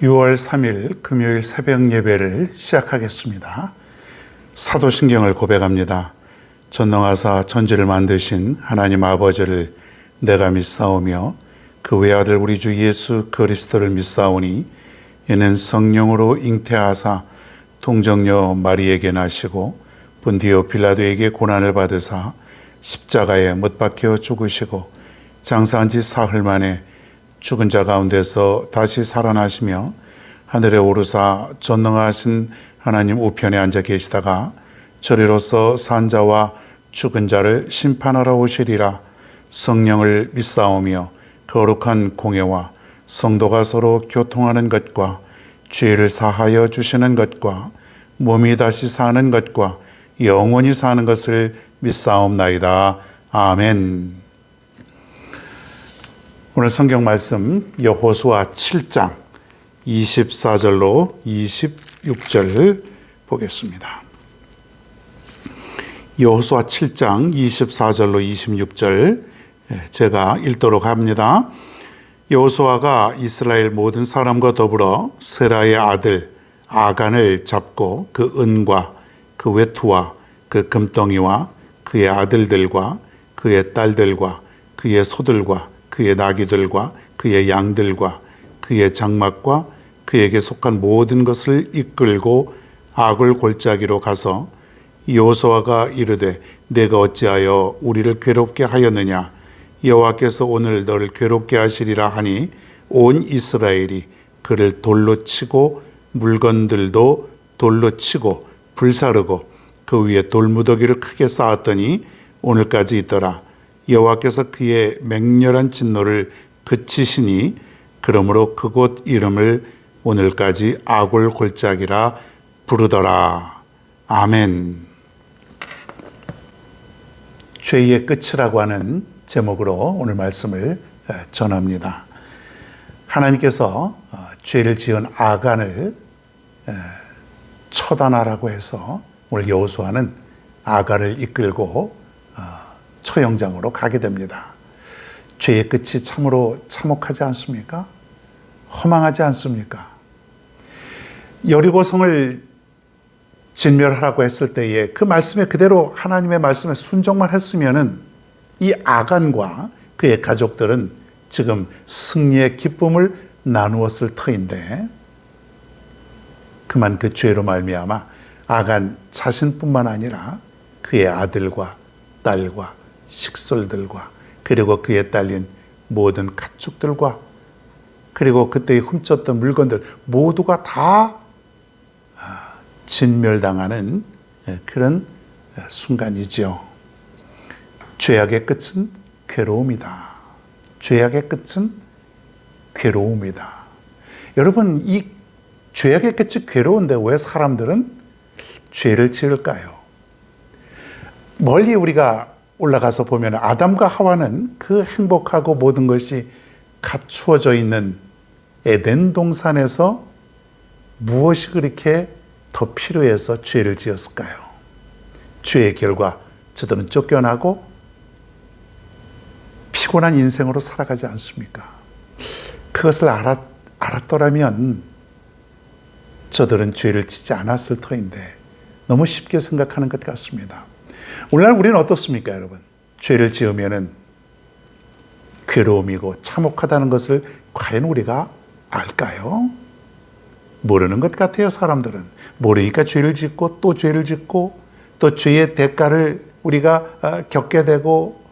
6월 3일 금요일 새벽 예배를 시작하겠습니다. 사도신경을 고백합니다. 전능하사 천지를 만드신 하나님 아버지를 내가 믿사오며 그 외아들 우리 주 예수 그리스도를 믿사오니 이는 성령으로 잉태하사 동정녀 마리에게 나시고 본디오 빌라도에게 고난을 받으사 십자가에 못 박혀 죽으시고 장사한 지 사흘 만에 죽은 자 가운데서 다시 살아나시며 하늘에 오르사 전능하신 하나님 우편에 앉아 계시다가 저리로서 산 자와 죽은 자를 심판하러 오시리라. 성령을 믿사오며 거룩한 공예와 성도가 서로 교통하는 것과 죄를 사하여 주시는 것과 몸이 다시 사는 것과 영원히 사는 것을 믿사옵나이다. 아멘. 오늘 성경 말씀 여호수아 7장 24절로 26절 보겠습니다. 여호수아 7장 24절로 26절 제가 읽도록 합니다. 여호수아가 이스라엘 모든 사람과 더불어 세라의 아들 아간을 잡고 그 은과 그 외투와 그 금덩이와 그의 아들들과 그의 딸들과 그의 소들과 그의 나귀들과 그의 양들과 그의 장막과 그에게 속한 모든 것을 이끌고 아굴 골짜기로 가서 여호수아가 이르되 내가 어찌하여 우리를 괴롭게 하였느냐 여호와께서 오늘 너를 괴롭게 하시리라 하니 온 이스라엘이 그를 돌로 치고 물건들도 돌로 치고 불사르고 그 위에 돌무더기를 크게 쌓았더니 오늘까지 있더라. 여호와께서 그의 맹렬한 진노를 그치시니 그러므로 그곳 이름을 오늘까지 아골 골짜기라 부르더라. 아멘. 죄의 끝이라고 하는 제목으로 오늘 말씀을 전합니다. 하나님께서 죄를 지은 아간을 처단하라고 해서 오늘 여호수아는 아간을 이끌고 처형장으로 가게 됩니다. 죄의 끝이 참으로 참혹하지 않습니까? 허망하지 않습니까? 여리고성을 진멸하라고 했을 때에 그 말씀에 그대로 하나님의 말씀에 순종만 했으면은 이 아간과 그의 가족들은 지금 승리의 기쁨을 나누었을 터인데 그만 그 죄로 말미암아 아간 자신뿐만 아니라 그의 아들과 딸과 식솔들과 그리고 그에 딸린 모든 가축들과 그리고 그때에 훔쳤던 물건들 모두가 다 진멸당하는 그런 순간이죠. 죄악의 끝은 괴로움이다. 죄악의 끝은 괴로움이다. 여러분, 이 죄악의 끝이 괴로운데 왜 사람들은 죄를 지을까요? 멀리 우리가 올라가서 보면 아담과 하와는 그 행복하고 모든 것이 갖추어져 있는 에덴 동산에서 무엇이 그렇게 더 필요해서 죄를 지었을까요? 죄의 결과 저들은 쫓겨나고 피곤한 인생으로 살아가지 않습니까? 그것을 알았더라면 저들은 죄를 지지 않았을 터인데 너무 쉽게 생각하는 것 같습니다. 오늘날 우리는 어떻습니까, 여러분? 죄를 지으면은 괴로움이고 참혹하다는 것을 과연 우리가 알까요? 모르는 것 같아요, 사람들은. 모르니까 죄를 짓고 또 죄를 짓고 또 죄의 대가를 우리가 겪게 되고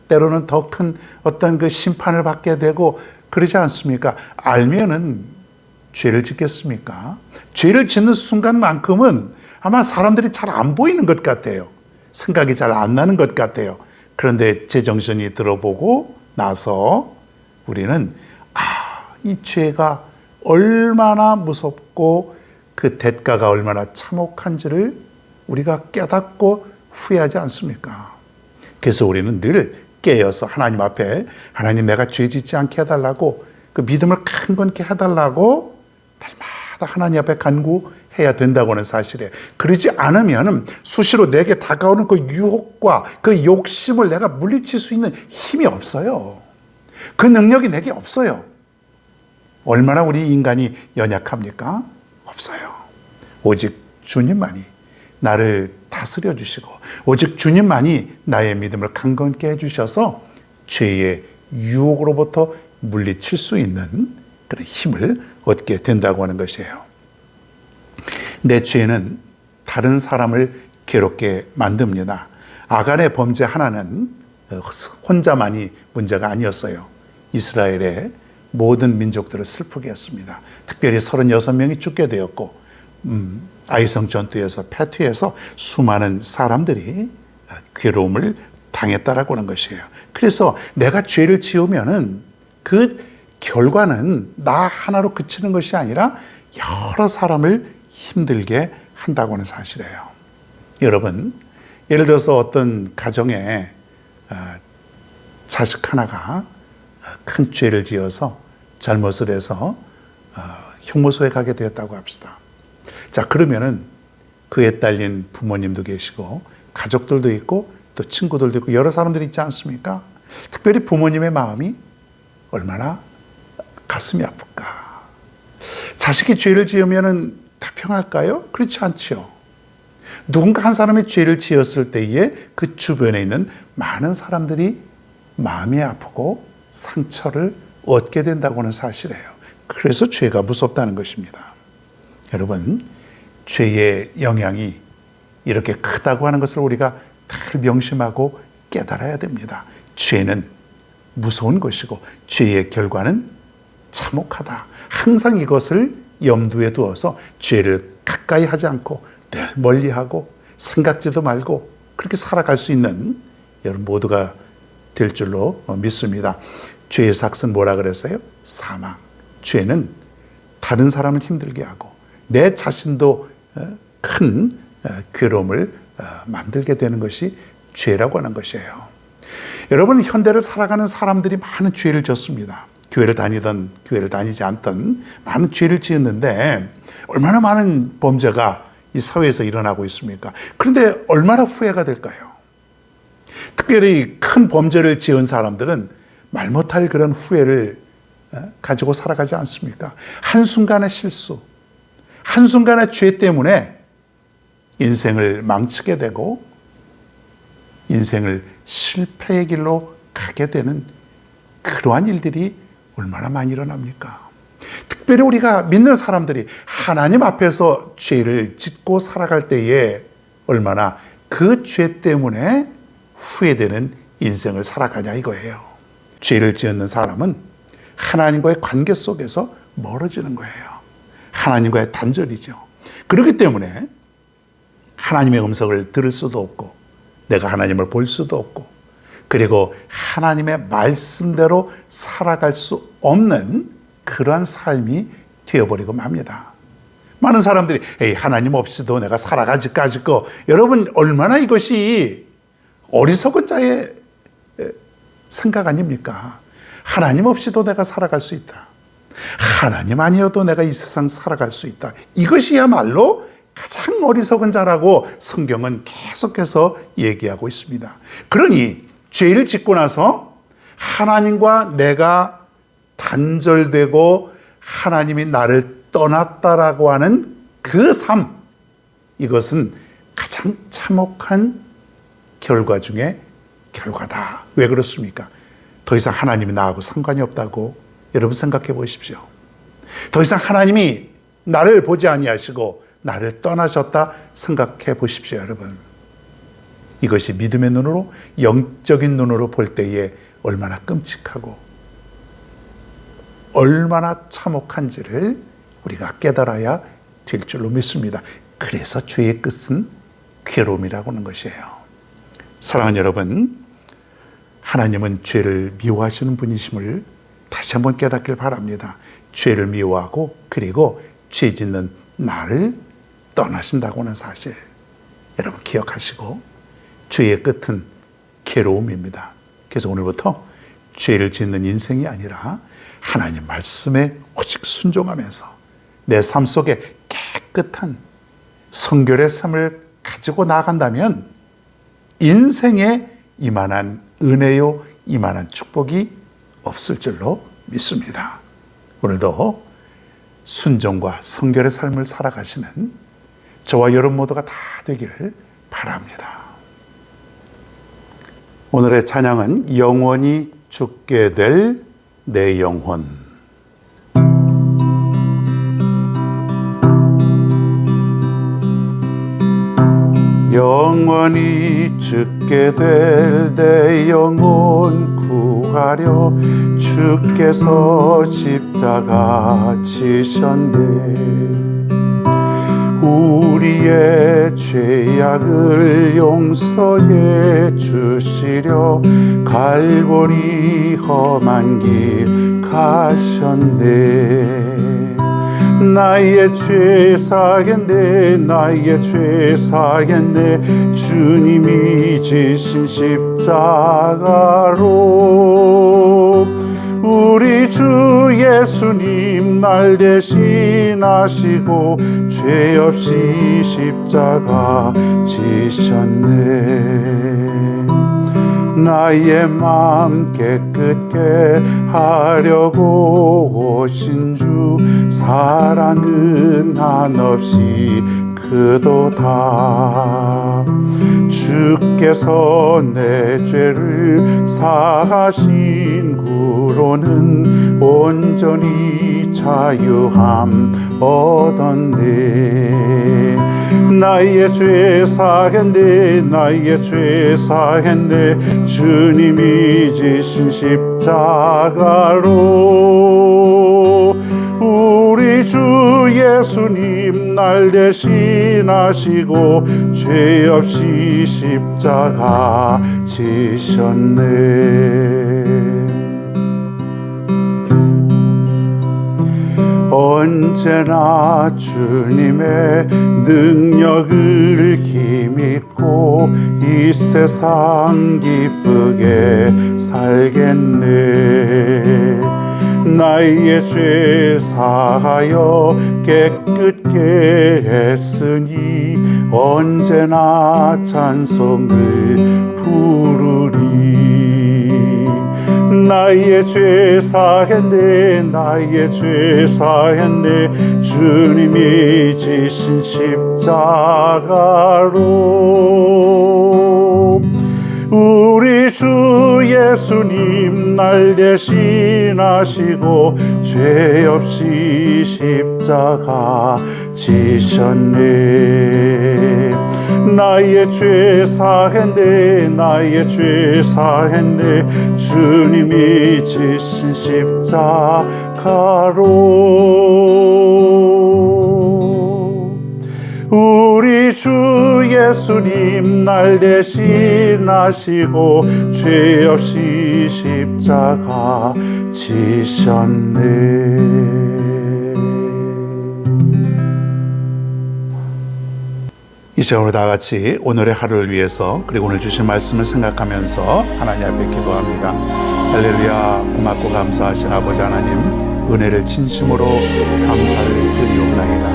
때로는 더 큰 어떤 그 심판을 받게 되고 그러지 않습니까? 알면은 죄를 짓겠습니까? 죄를 짓는 순간만큼은 아마 사람들이 잘 안 보이는 것 같아요. 생각이 잘 안 나는 것 같아요. 그런데 제정신이 들어보고 나서 우리는 이 죄가 얼마나 무섭고 그 대가가 얼마나 참혹한지를 우리가 깨닫고 후회하지 않습니까? 그래서 우리는 늘 깨어서 하나님 앞에 하나님 내가 죄 짓지 않게 해달라고 그 믿음을 강건케 해달라고 날마다 하나님 앞에 간구해야 된다고 하는 사실이에요. 그러지 않으면 수시로 내게 다가오는 그 유혹과 그 욕심을 내가 물리칠 수 있는 힘이 없어요. 그 능력이 내게 없어요. 얼마나 우리 인간이 연약합니까? 없어요. 오직 주님만이 나를 다스려 주시고 오직 주님만이 나의 믿음을 강건케 해주셔서 죄의 유혹으로부터 물리칠 수 있는 그런 힘을 얻게 된다고 하는 것이에요. 내 죄는 다른 사람을 괴롭게 만듭니다. 아간의 범죄 하나는 혼자만이 문제가 아니었어요. 이스라엘의 모든 민족들을 슬프게 했습니다. 특별히 36명이 죽게 되었고 아이성 전투에서 패퇴해서 수많은 사람들이 괴로움을 당했다라고 하는 것이에요. 그래서 내가 죄를 지으면은 그 결과는 나 하나로 그치는 것이 아니라 여러 사람을 힘들게 한다고 하는 사실이에요. 여러분, 예를 들어서 어떤 가정에 자식 하나가 큰 죄를 지어서 잘못을 해서 형무소에 가게 되었다고 합시다. 자, 그러면은 그에 딸린 부모님도 계시고 가족들도 있고 또 친구들도 있고 여러 사람들이 있지 않습니까? 특별히 부모님의 마음이 얼마나 가슴이 아플까. 자식이 죄를 지으면은 다 평할까요? 그렇지 않죠. 누군가 한 사람이 죄를 지었을 때에 그 주변에 있는 많은 사람들이 마음이 아프고 상처를 얻게 된다고 하는 사실이에요. 그래서 죄가 무섭다는 것입니다. 여러분, 죄의 영향이 이렇게 크다고 하는 것을 우리가 잘 명심하고 깨달아야 됩니다. 죄는 무서운 것이고 죄의 결과는 참혹하다. 항상 이것을 염두에 두어서 죄를 가까이 하지 않고 늘 멀리하고 생각지도 말고 그렇게 살아갈 수 있는 여러분 모두가 될 줄로 믿습니다. 죄의 삭은 뭐라 그랬어요? 사망. 죄는 다른 사람을 힘들게 하고 내 자신도 큰 괴로움을 만들게 되는 것이 죄라고 하는 것이에요. 여러분, 현대를 살아가는 사람들이 많은 죄를 졌습니다. 교회를 다니든 교회를 다니지 않든 많은 죄를 지었는데 얼마나 많은 범죄가 이 사회에서 일어나고 있습니까? 그런데 얼마나 후회가 될까요? 특별히 큰 범죄를 지은 사람들은 말 못할 그런 후회를 가지고 살아가지 않습니까? 한순간의 실수, 한순간의 죄 때문에 인생을 망치게 되고 인생을 실패의 길로 가게 되는 그러한 일들이 얼마나 많이 일어납니까? 특별히 우리가 믿는 사람들이 하나님 앞에서 죄를 짓고 살아갈 때에 얼마나 그 죄 때문에 후회되는 인생을 살아가냐 이거예요. 죄를 지은 사람은 하나님과의 관계 속에서 멀어지는 거예요. 하나님과의 단절이죠. 그렇기 때문에 하나님의 음성을 들을 수도 없고 내가 하나님을 볼 수도 없고 그리고 하나님의 말씀대로 살아갈 수 없는 그러한 삶이 되어버리고 맙니다. 많은 사람들이 에이, 하나님 없이도 내가 살아가지까지 거. 여러분, 얼마나 이것이 어리석은 자의 생각 아닙니까? 하나님 없이도 내가 살아갈 수 있다. 하나님 아니어도 내가 이 세상 살아갈 수 있다. 이것이야말로 가장 어리석은 자라고 성경은 계속해서 얘기하고 있습니다. 그러니 죄를 짓고 나서 하나님과 내가 단절되고 하나님이 나를 떠났다라고 하는 그 삶, 이것은 가장 참혹한 결과 중에 결과다. 왜 그렇습니까? 더 이상 하나님이 나하고 상관이 없다고 여러분 생각해 보십시오. 더 이상 하나님이 나를 보지 아니하시고 나를 떠나셨다 생각해 보십시오, 여러분. 이것이 믿음의 눈으로, 영적인 눈으로 볼 때에 얼마나 끔찍하고 얼마나 참혹한지를 우리가 깨달아야 될 줄로 믿습니다. 그래서 죄의 끝은 괴로움이라고 하는 것이에요. 사랑하는 여러분, 하나님은 죄를 미워하시는 분이심을 다시 한번 깨닫길 바랍니다. 죄를 미워하고 그리고 죄 짓는 나를 떠나신다고 하는 사실 여러분 기억하시고 죄의 끝은 괴로움입니다. 그래서 오늘부터 죄를 짓는 인생이 아니라 하나님 말씀에 오직 순종하면서 내 삶 속에 깨끗한 성결의 삶을 가지고 나아간다면 인생에 이만한 은혜요, 이만한 축복이 없을 줄로 믿습니다. 오늘도 순종과 성결의 삶을 살아가시는 저와 여러분 모두가 다 되기를 바랍니다. 오늘의 찬양은 영원히 죽게 될 내 영혼. 영원히 죽게 될 내 영혼 구하려 주께서 십자가 지셨네. 우리의 죄악을 용서해 주시려 갈보리 험한 길 가셨네. 나의 죄 사겠네, 나의 죄 사겠네. 주님이 지신 십자가로 우리 주 예수님 날 대신하시고 죄 없이 십자가 지셨네. 나의 마음 깨끗게 하려고 오신 주 사랑은 한없이 크도다. 주께서 내 죄를 사하신 후로는 온전히 자유함 얻었네. 나의 죄 사했네, 나의 죄 사했네. 주님이 지신 십자가로 우리 주 예수님 날 대신하시고 죄 없이 십자가 지셨네. 언제나 주님의 능력을 힘입고 이 세상 기쁘게 살겠네. 나의 죄 사하여 깨끗게 했으니 언제나 찬송을 부르리. 나의 죄 사했네, 나의 죄 사했네. 주님이 지신 십자가로 우리 주 예수님 날 대신하시고 죄 없이 십자가 지셨네. 나의 죄 사했네, 나의 죄 사했네. 주님이 지신 십자가로 우리 주 예수님 날 대신하시고 죄 없이 십자가 지셨네. 이 시간으로 다 같이 오늘의 하루를 위해서 그리고 오늘 주신 말씀을 생각하면서 하나님 앞에 기도합니다. 할렐루야. 고맙고 감사하신 아버지 하나님, 은혜를 진심으로 감사를 드리옵나이다.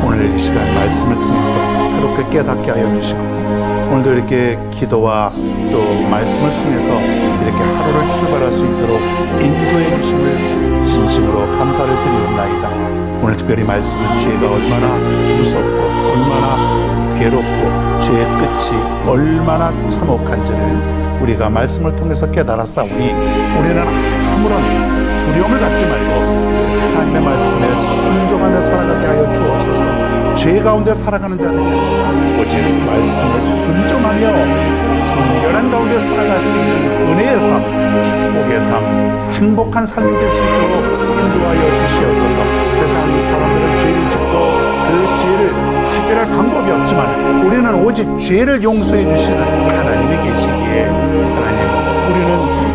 오늘 이 시간 말씀을 통해서 새롭게 깨닫게 하여 주시고 오늘도 이렇게 기도와 또 말씀을 통해서 이렇게 하루를 출발할 수 있도록 인도해 주심을 진심으로 감사를 드리옵나이다. 오늘 특별히 말씀은 죄가 얼마나 무섭고 얼마나 괴롭고 죄의 끝이 얼마나 참혹한지를 우리가 말씀을 통해서 깨달았사오니 우리는 아무런 두려움을 갖지 말고 하나님의 말씀에 순종하며 살아가게 하여 주옵소서. 죄 가운데 살아가는 자들이 아니라 오직 말씀에 순종하며 성결한 가운데 살아갈 수 있는 은혜의 삶, 축복의 삶, 행복한 삶이 될 수 있도록 인도하여 주시옵소서. 세상 사람들은 죄를 짓고 그 죄를 해결할 방법이 없지만 우리는 오직 죄를 용서해 주시는 하나님이 계시기에 하나님, 우리는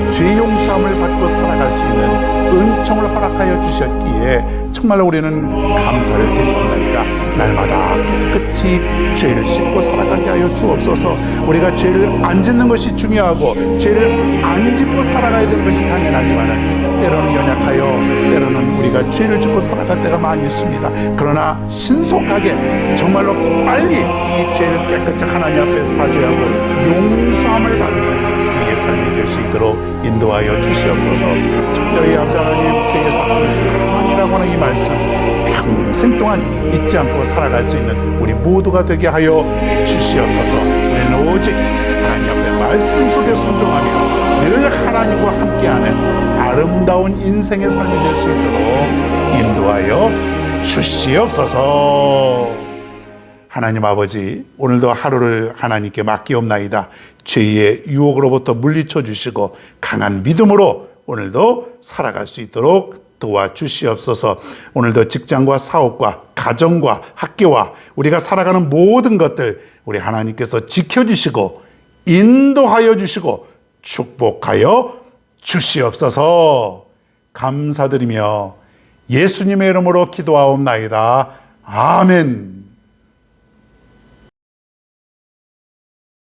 죄 용서함을 받고 살아갈 수 있는 은총을 허락하여 주셨기에 정말로 우리는 감사를 드리옵나이다. 날마다 깨끗이 죄를 씻고 살아가게 하여 주옵소서. 우리가 죄를 안 짓는 것이 중요하고 죄를 안 짓고 살아가야 되는 것이 당연하지만 때로는 연약하여 때로는 우리가 죄를 짓고 살아갈 때가 많이 있습니다. 그러나 신속하게 정말로 빨리 이 죄를 깨끗이 하나님 앞에 사죄하고 용서함을 받는 우리의 삶이 될 수 있도록 인도하여 주시옵소서. 특별히 아버지 하나님, 죄의 삭슬 사망이라고 하는 이 말씀 평생 동안 잊지 않고 살아갈 수 있는 우리 모두가 되게 하여 주시옵소서. 우리는 오직 하나님 앞에 말씀 속에 순종하며 늘 하나님과 함께하는 아름다운 인생의 삶이 될 수 있도록 인도하여 주시옵소서. 하나님 아버지, 오늘도 하루를 하나님께 맡기옵나이다. 죄의 유혹으로부터 물리쳐 주시고 강한 믿음으로 오늘도 살아갈 수 있도록 도와주시옵소서. 오늘도 직장과 사업과 가정과 학교와 우리가 살아가는 모든 것들 우리 하나님께서 지켜주시고 인도하여 주시고 축복하여 주시옵소서. 감사드리며 예수님의 이름으로 기도하옵나이다. 아멘.